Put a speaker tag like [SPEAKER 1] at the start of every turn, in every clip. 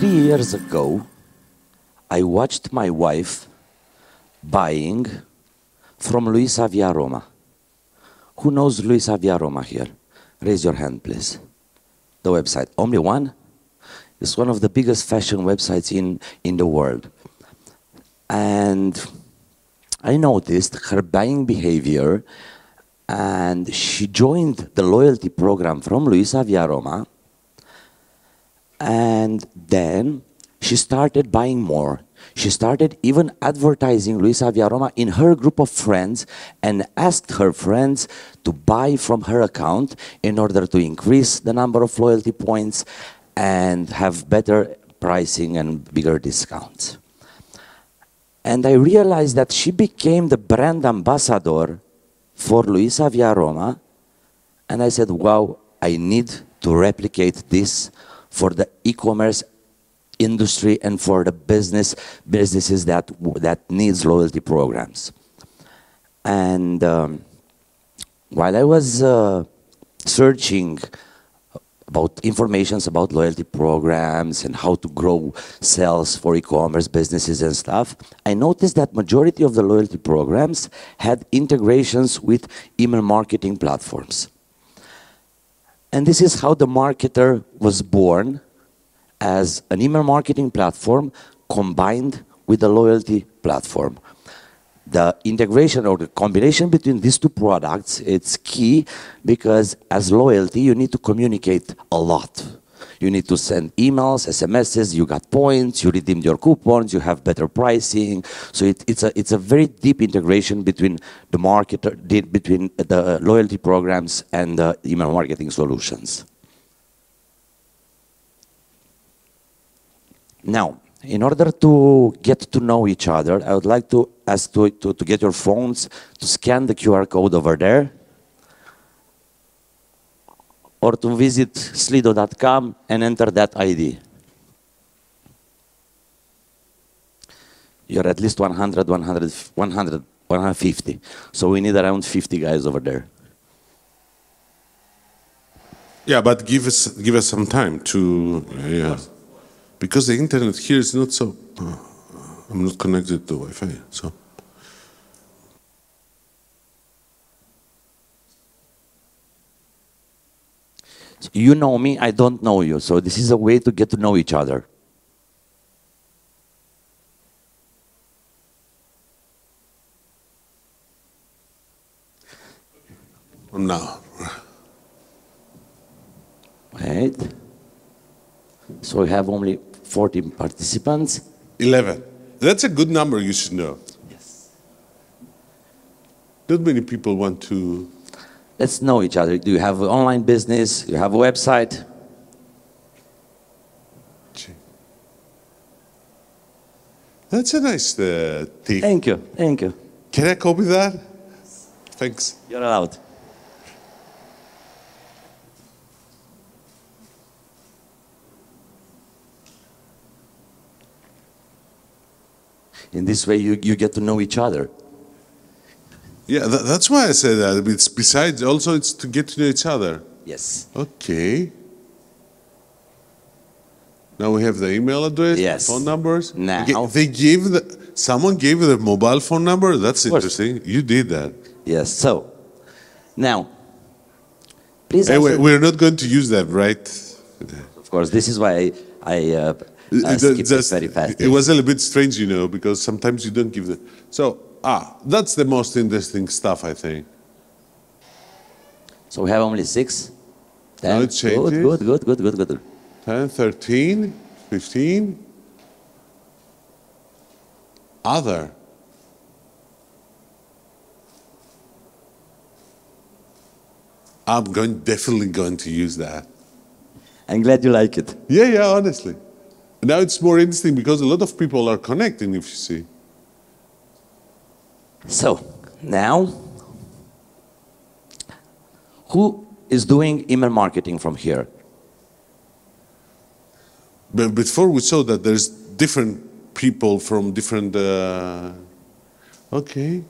[SPEAKER 1] 3 years ago, I watched my wife buying from Luisa Via Roma. Who knows Luisa Via Roma here? Raise your hand, please. The website. Only one? It's one of the biggest fashion websites in the world. And I noticed her buying behavior, and she joined the loyalty program from Luisa Via Roma, and then she started buying more. She started even advertising Luisa Via Roma in her group of friends and asked her friends to buy from her account in order to increase the number of loyalty points and have better pricing and bigger discounts. And I realized that she became the brand ambassador for Luisa Via Roma, and I said, wow, I need to replicate this for the e-commerce industry and for the businesses that needs loyalty programs. And while I was searching about informations about loyalty programs and how to grow sales for e-commerce businesses and stuff, I noticed that majority of the loyalty programs had integrations with email marketing platforms. And this is how theMarketer was born, as an email marketing platform combined with a loyalty platform. The integration or the combination between these two products, it's key, because as loyalty, you need to communicate a lot. You need to send emails, SMSs, you got points, you redeemed your coupons, you have better pricing. So it's a very deep integration between the marketer, between the loyalty programs and the email marketing solutions. Now, in order to get to know each other, I would like to ask to get your phones to scan the QR code over there, or to visit slido.com and enter that ID. You're at least 150. So we need around 50 guys over there.
[SPEAKER 2] Yeah, but give us some time to, yeah. Because the internet here is not so, I'm not connected to Wi-Fi, so.
[SPEAKER 1] You know me, I don't know you, so this is a way to get to know each other.
[SPEAKER 2] Now.
[SPEAKER 1] Wait. So we have only 14 participants.
[SPEAKER 2] 11. That's a good number, you should know.
[SPEAKER 1] Yes.
[SPEAKER 2] Not many people want to...
[SPEAKER 1] Let's know each other. Do you have an online business? Do you have a website?
[SPEAKER 2] That's a nice tip.
[SPEAKER 1] Thank you. Thank you.
[SPEAKER 2] Can I copy that? Thanks.
[SPEAKER 1] You're allowed. In this way, you get to know each other.
[SPEAKER 2] Yeah, that's why I said that. It's besides, also it's to get to know each other.
[SPEAKER 1] Yes.
[SPEAKER 2] Okay. Now we have the email address,
[SPEAKER 1] yes.
[SPEAKER 2] phone numbers.
[SPEAKER 1] Now.
[SPEAKER 2] Okay, they gave someone gave the mobile phone number? That's interesting. You did that.
[SPEAKER 1] Yes, so, now, please
[SPEAKER 2] anyway, we're not going to use that, right?
[SPEAKER 1] Of course, this is why I skipped it very fast.
[SPEAKER 2] It was a little bit strange, you know, because sometimes you don't give the... So, that's the most interesting stuff, I think.
[SPEAKER 1] So we have only 6. 10.
[SPEAKER 2] Now it changes.
[SPEAKER 1] Good.
[SPEAKER 2] 10, 13, 15. Other. I'm definitely going to use that.
[SPEAKER 1] I'm glad you like it.
[SPEAKER 2] Yeah, honestly. Now it's more interesting because a lot of people are connecting, if you see.
[SPEAKER 1] So, now, who is doing email marketing from here?
[SPEAKER 2] But before we saw that there's different people from different... okay.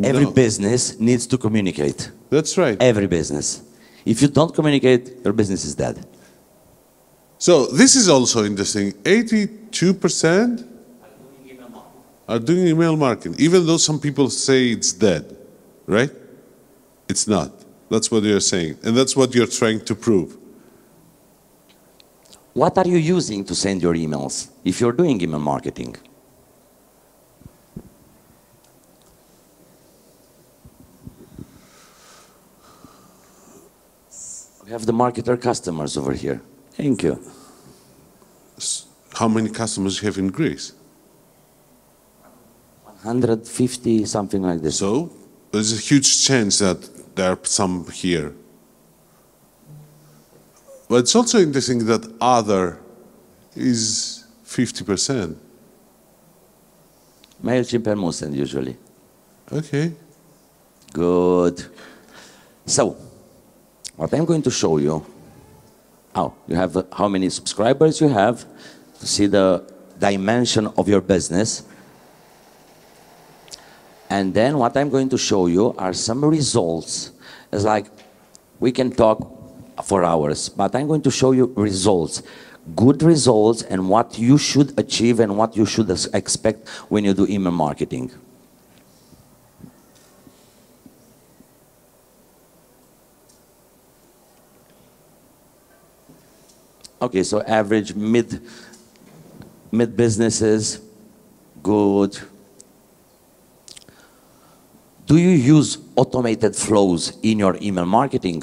[SPEAKER 1] Every business needs to communicate.
[SPEAKER 2] That's right.
[SPEAKER 1] Every business. If you don't communicate, your business is dead.
[SPEAKER 2] So this is also interesting. 82% are doing email marketing, even though some people say it's dead, right? It's not. That's what you're saying. And that's what you're trying to prove.
[SPEAKER 1] What are you using to send your emails if you're doing email marketing? We have the marketer customers over here. Thank you.
[SPEAKER 2] How many customers you have in Greece?
[SPEAKER 1] 150, something like this.
[SPEAKER 2] So there's a huge chance that there are some here. But it's also interesting that other is 50%.
[SPEAKER 1] MailChimp and Musen usually.
[SPEAKER 2] Okay.
[SPEAKER 1] Good. So, what I'm going to show you, you have how many subscribers you have, to see the dimension of your business. And then what I'm going to show you are some results. It's like, we can talk for hours, but I'm going to show you results, good results, and what you should achieve and what you should expect when you do email marketing. Okay, so average mid businesses, good. Do you use automated flows in your email marketing?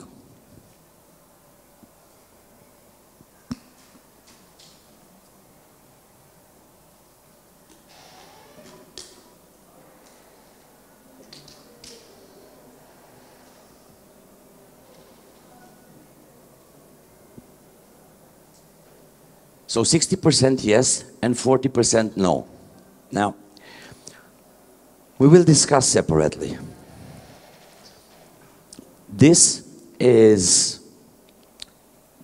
[SPEAKER 1] So 60% yes and 40% no. Now, we will discuss separately. This is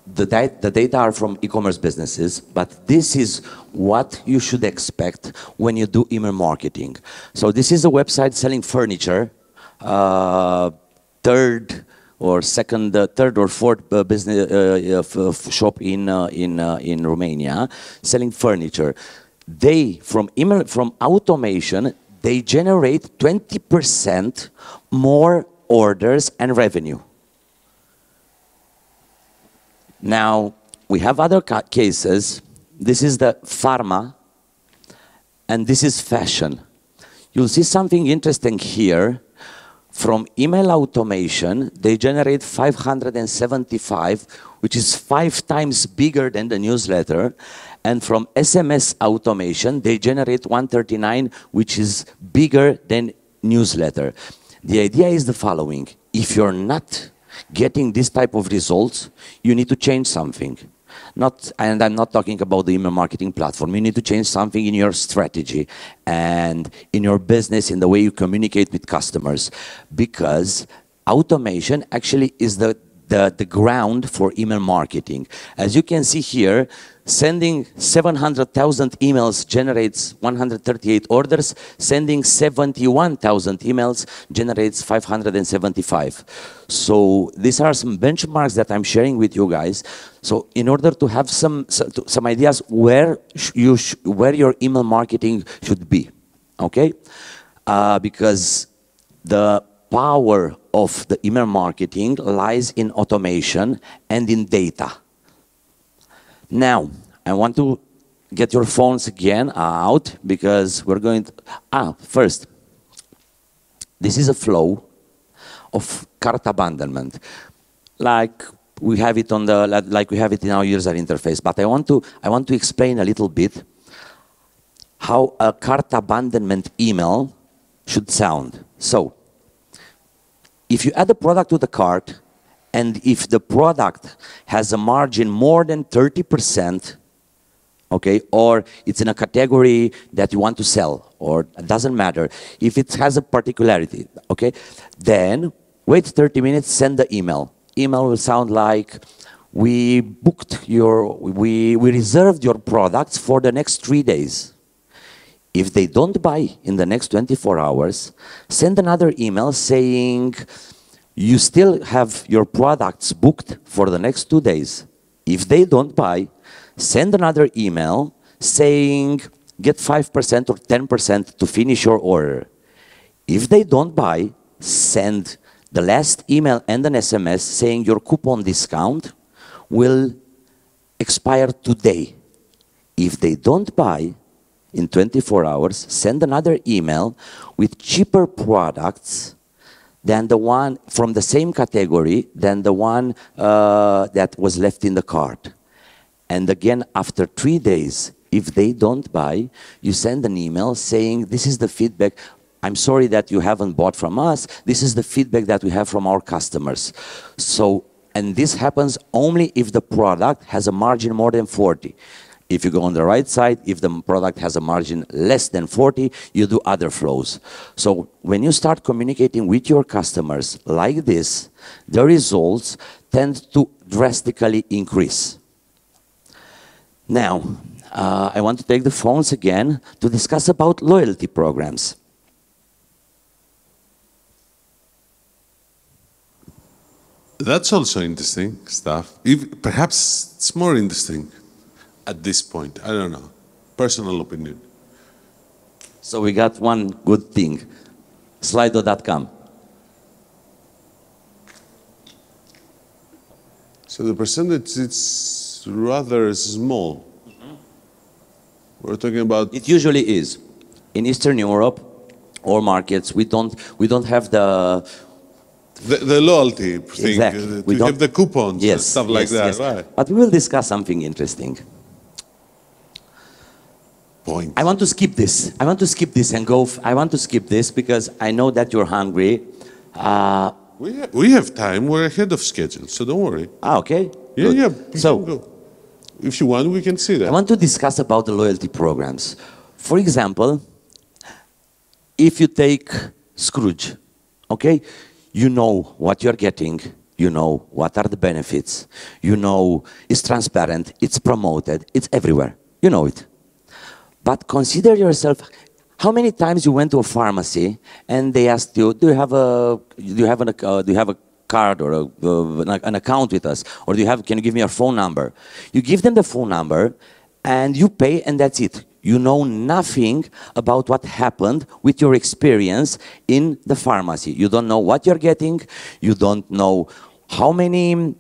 [SPEAKER 1] the data are from e-commerce businesses, but this is what you should expect when you do email marketing. So this is a website selling furniture, third or fourth business shop in Romania, selling furniture. They from automation, they generate 20% more orders and revenue. Now, we have other cases. This is the pharma, and this is fashion. You'll see something interesting here. From email automation, they generate 575, which is 5 times bigger than the newsletter. And from SMS automation, they generate 139, which is bigger than newsletter. The idea is the following. If you're not getting this type of results, you need to change something. And I'm not talking about the email marketing platform. You need to change something in your strategy and in your business, in the way you communicate with customers. Because automation actually is the ground for email marketing. As you can see here, sending 700,000 emails generates 138 orders. Sending 71,000 emails generates 575. So these are some benchmarks that I'm sharing with you guys. So in order to have some ideas where your email marketing should be, okay? Because the power of the email marketing lies in automation and in data. Now, I want to get your phones again out because we're going to... First, this is a flow of cart abandonment. Like we have it in our user interface. But I want to explain a little bit how a cart abandonment email should sound. So, if you add a product to the cart, and if the product has a margin more than 30%, okay, or it's in a category that you want to sell, or it doesn't matter, if it has a particularity, okay, then wait 30 minutes, send the email. Email will sound like, we reserved your products for the next 3 days. If they don't buy in the next 24 hours, send another email saying, you still have your products booked for the next 2 days. If they don't buy, send another email saying, get 5% or 10% to finish your order. If they don't buy, send the last email and an SMS saying your coupon discount will expire today. If they don't buy in 24 hours, send another email with cheaper products than the one from the same category than the one that was left in the cart. And again, after 3 days, if they don't buy, you send an email saying, this is the feedback. I'm sorry that you haven't bought from us. This is the feedback that we have from our customers. So, and this happens only if the product has a margin more than 40. If you go on the right side, if the product has a margin less than 40, you do other flows. So when you start communicating with your customers like this, the results tend to drastically increase. Now, I want to take the phones again to discuss about loyalty programs.
[SPEAKER 2] That's also interesting stuff. Perhaps it's more interesting at this point. I don't know. Personal opinion.
[SPEAKER 1] So we got one good thing. Slido.com.
[SPEAKER 2] So the percentage is rather small. We're talking about...
[SPEAKER 1] It usually is. In Eastern Europe or markets, we don't have the
[SPEAKER 2] loyalty thing.
[SPEAKER 1] Exactly.
[SPEAKER 2] We have the coupons,
[SPEAKER 1] yes,
[SPEAKER 2] stuff like that.
[SPEAKER 1] Yes.
[SPEAKER 2] Right.
[SPEAKER 1] But we will discuss something interesting.
[SPEAKER 2] Point.
[SPEAKER 1] I want to skip this. I want to skip this and go. I want to skip this because I know that you're hungry.
[SPEAKER 2] We have time. We're ahead of schedule, so don't worry.
[SPEAKER 1] Okay.
[SPEAKER 2] Yeah,
[SPEAKER 1] Good.
[SPEAKER 2] yeah.
[SPEAKER 1] So,
[SPEAKER 2] if you want, we can see that.
[SPEAKER 1] I want to discuss about the loyalty programs. For example, if you take Scrooge, okay, you know what you're getting. You know what are the benefits. You know it's transparent. It's promoted. It's everywhere. You know it. But consider yourself, how many times you went to a pharmacy and they asked you, do you have a card or an account with us? Or can you give me your phone number? You give them the phone number and you pay and that's it. You know nothing about what happened with your experience in the pharmacy. You don't know what you're getting. You don't know how many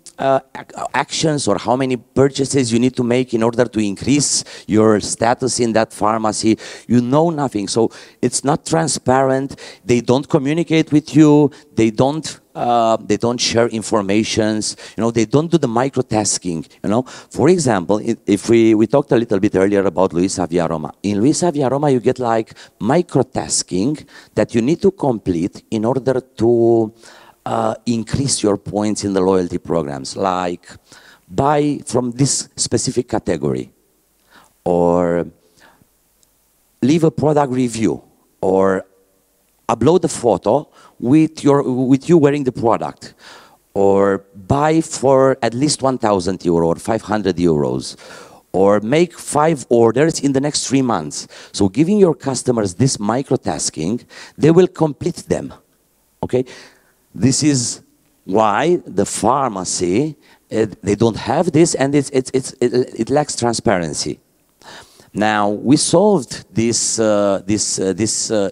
[SPEAKER 1] actions or how many purchases you need to make in order to increase your status in that pharmacy. You know nothing. So it's not transparent. They don't communicate with you. They don't share informations. You know, they don't do the microtasking. You know, for example, if we talked a little bit earlier about Luisa Via Roma. In Luisa Via Roma, you get like microtasking that you need to complete in order to increase your points in the loyalty programs, like buy from this specific category, or leave a product review, or upload a photo with you wearing the product, or buy for at least 1,000 euro or 500 euros, or make 5 orders in the next 3 months. So giving your customers this microtasking, they will complete them, okay? This is why the pharmacy, they don't have this, and it lacks transparency. Now, we solved this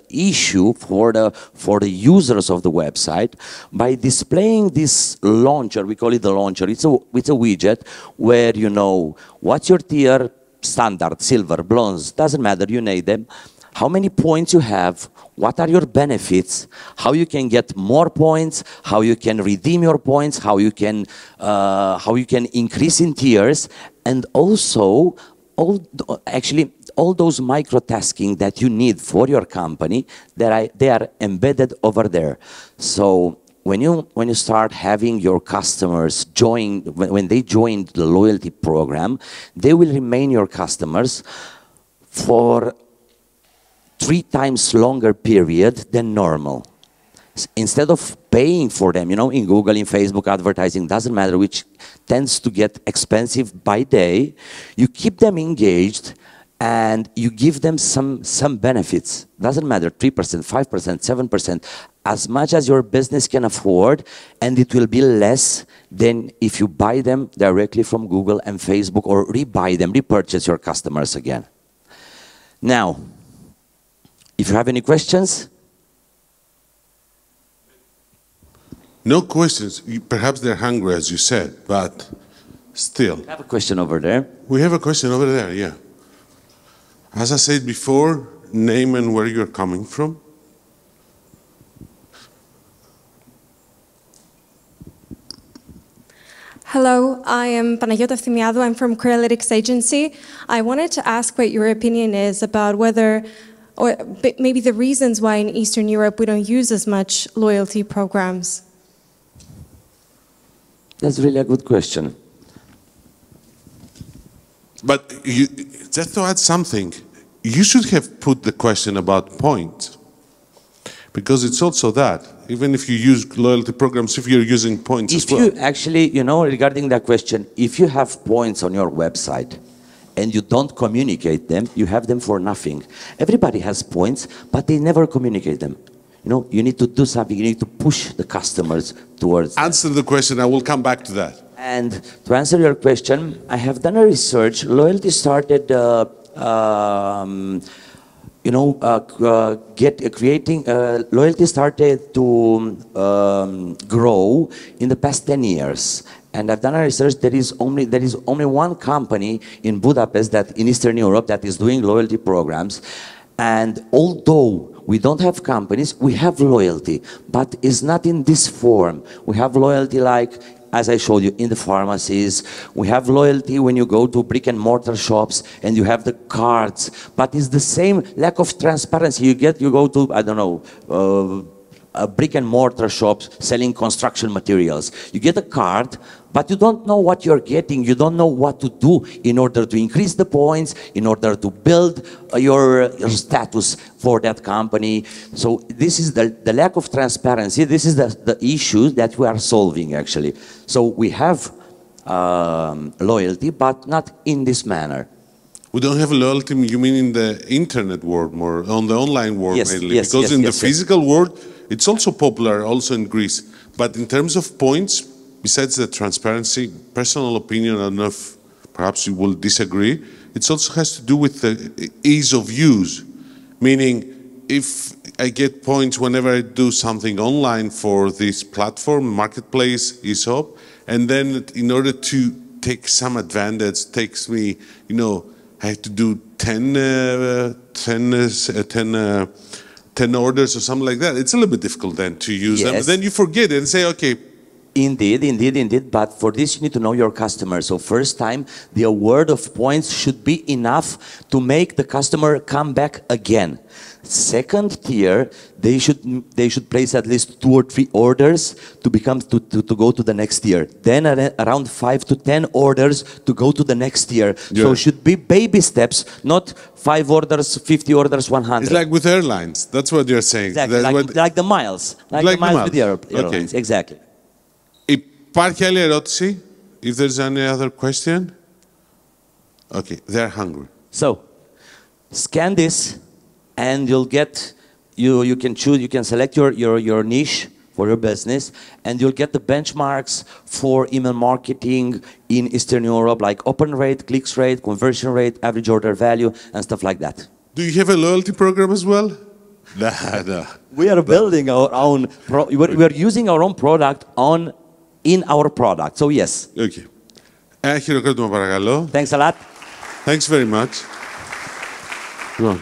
[SPEAKER 1] issue for the users of the website by displaying this launcher. We call it the launcher. It's a widget where you know what's your tier, standard, silver, bronze, doesn't matter, you name them. How many points you have, what are your benefits, how you can get more points, how you can redeem your points, how you can increase in tiers, and also all those microtasking that you need for your company, they are embedded over there. So when you start having your customers join, when they join the loyalty program, they will remain your customers for 3 times longer period than normal. Instead of paying for them, you know, in Google, in Facebook, advertising, doesn't matter, which tends to get expensive by day, you keep them engaged and you give them some benefits. Doesn't matter, 3%, 5%, 7%. as much as your business can afford, and it will be less than if you buy them directly from Google and Facebook, or rebuy them, repurchase your customers again. Now, if you have any questions?
[SPEAKER 2] No questions. Perhaps they're hungry, as you said, but still.
[SPEAKER 1] I have a question over there.
[SPEAKER 2] We have a question over there, yeah. As I said before, name and where you're coming from.
[SPEAKER 3] Hello, I am Panagiotta Efthymiadou. I'm from Corelytics Agency. I wanted to ask what your opinion is about whether, or maybe the reasons why in Eastern Europe we don't use as much loyalty programs.
[SPEAKER 1] That's really a good question.
[SPEAKER 2] But just to add something, you should have put the question about points, because it's also that. Even if you use loyalty programs, if you're using points as well.
[SPEAKER 1] If you actually, you know, regarding that question, if you have points on your website and you don't communicate them, you have them for nothing. Everybody has points, but they never communicate them. You know, you need to do something, you need to push the customers towards
[SPEAKER 2] Answer the question, I will come back to that.
[SPEAKER 1] And to answer your question, I have done a research. Loyalty started, loyalty started to grow in the past 10 years. And I've done a research. There is only one company in Budapest, that in Eastern Europe, that is doing loyalty programs. And although we don't have companies, we have loyalty, but it's not in this form. We have loyalty like, as I showed you, in the pharmacies. We have loyalty when you go to brick and mortar shops and you have the cards, but it's the same lack of transparency. You go to, I don't know, a brick and mortar shops selling construction materials. You get a card, but you don't know what you're getting. You don't know what to do in order to increase the points, in order to build your status for that company. So this is the lack of transparency. This is the issue that we are solving, actually. So we have loyalty, but not in this manner.
[SPEAKER 2] We don't have loyalty, you mean in the internet world, more on the online world mainly?
[SPEAKER 1] Yes,
[SPEAKER 2] because in the
[SPEAKER 1] yes.
[SPEAKER 2] physical world, it's also popular, also in Greece. But in terms of points, besides the transparency, personal opinion, I don't know if perhaps you will disagree, it also has to do with the ease of use. Meaning, if I get points whenever I do something online for this platform, marketplace, eShop, and then in order to take some advantage, takes me, you know, I have to do 10 orders or something like that. It's a little bit difficult then to use them. Then you forget it and say, okay.
[SPEAKER 1] Indeed. But for this, you need to know your customer. So first time, the award of points should be enough to make the customer come back again. Second tier, they should place at least 2 or 3 orders to go to the next tier. Then around 5 to 10 orders to go to the next tier. Yeah. So it should be baby steps, not 5 orders, 50 orders, 100.
[SPEAKER 2] It's like with airlines. That's what you're saying.
[SPEAKER 1] Exactly, like the miles. Like the miles with the airlines. Okay. Exactly.
[SPEAKER 2] Υπάρχει άλλη ερώτηση? If there's any other question? Okay, they're hungry.
[SPEAKER 1] So, scan this, and you'll get, you can choose, you can select your niche for your business, and you'll get the benchmarks for email marketing in Eastern Europe, like open rate, clicks rate, conversion rate, average order value, and stuff like that.
[SPEAKER 2] Do you have a loyalty program as well? No.
[SPEAKER 1] We are building our own, we are using our own product in our product, so yes.
[SPEAKER 2] Okay. Ένα χειροκρότημα παρακαλώ.
[SPEAKER 1] Thanks a lot.
[SPEAKER 2] Thanks very much. Go on.